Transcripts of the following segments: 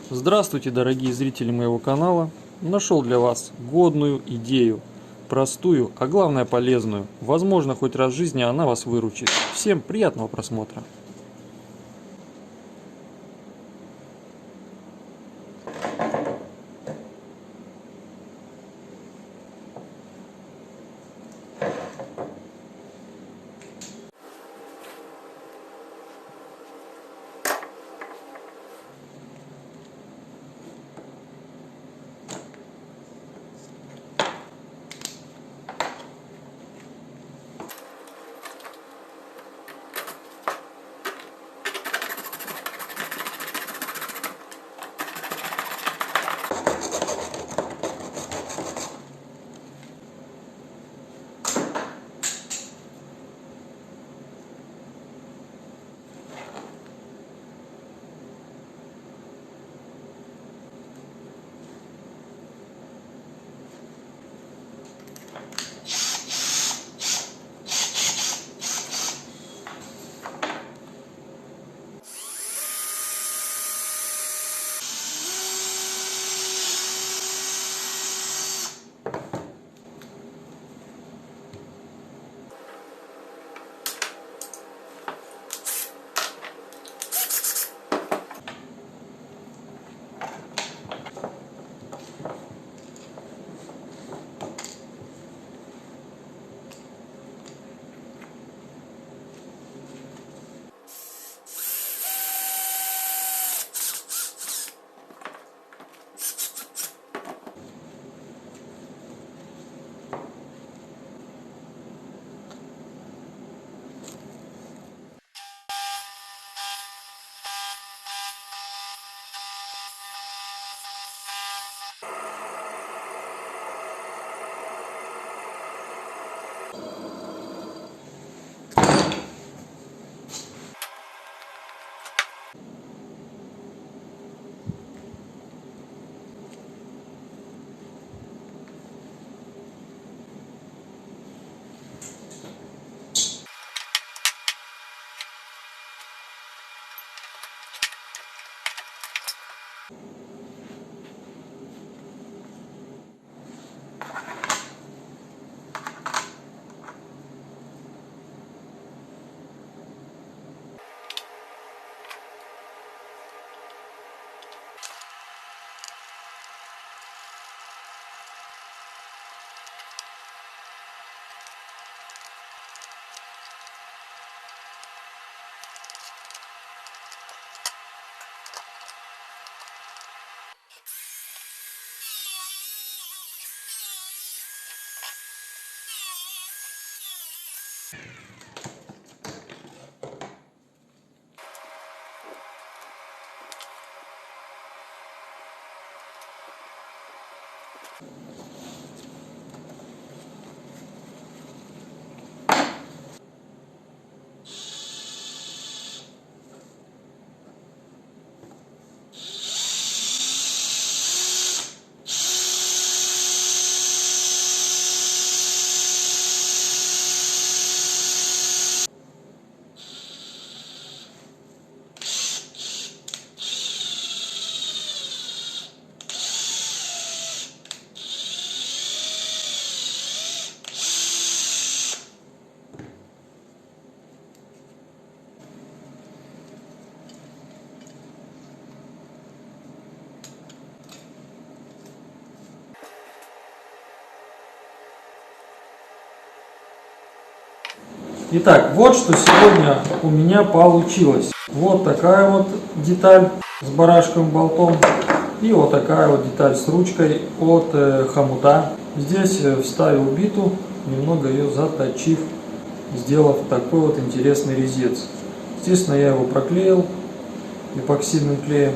Здравствуйте, дорогие зрители моего канала! Нашел для вас годную идею, простую, а главное полезную. Возможно, хоть раз в жизни она вас выручит. Всем приятного просмотра! Итак, вот что сегодня у меня получилось. Вот такая вот деталь с барашковым болтом и вот такая вот деталь с ручкой от хомута. Здесь вставил биту, немного ее заточив, сделав такой вот интересный резец. Естественно, я его проклеил эпоксидным клеем.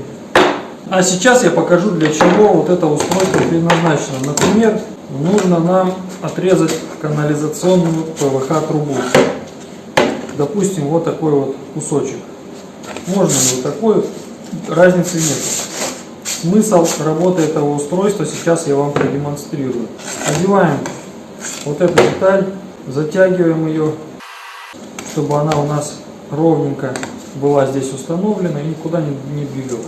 А сейчас я покажу, для чего вот это устройство предназначено. Например, нужно нам отрезать канализационную ПВХ трубу. Допустим, вот такой вот кусочек. Можно вот такой, разницы нет. Смысл работы этого устройства сейчас я вам продемонстрирую. Одеваем вот эту деталь, затягиваем ее, чтобы она у нас ровненько была здесь установлена и никуда не двигалась.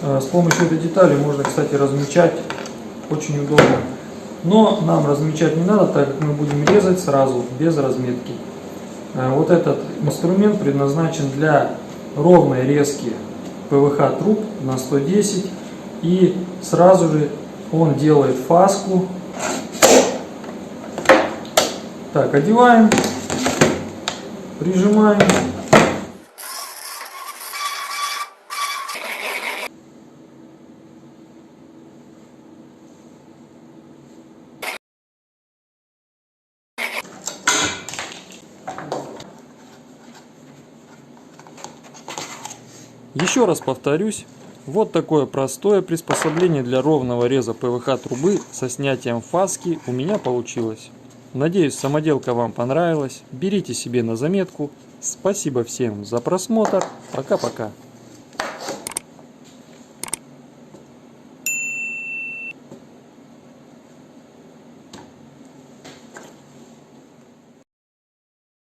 С помощью этой детали можно, кстати, размечать, очень удобно. Но нам размечать не надо, так как мы будем резать сразу, без разметки. Вот этот инструмент предназначен для ровной резки ПВХ труб на 110. И сразу же он делает фаску. Так, одеваем, прижимаем. Еще раз повторюсь, вот такое простое приспособление для ровного реза ПВХ трубы со снятием фаски у меня получилось. Надеюсь, самоделка вам понравилась. Берите себе на заметку. Спасибо всем за просмотр. Пока-пока.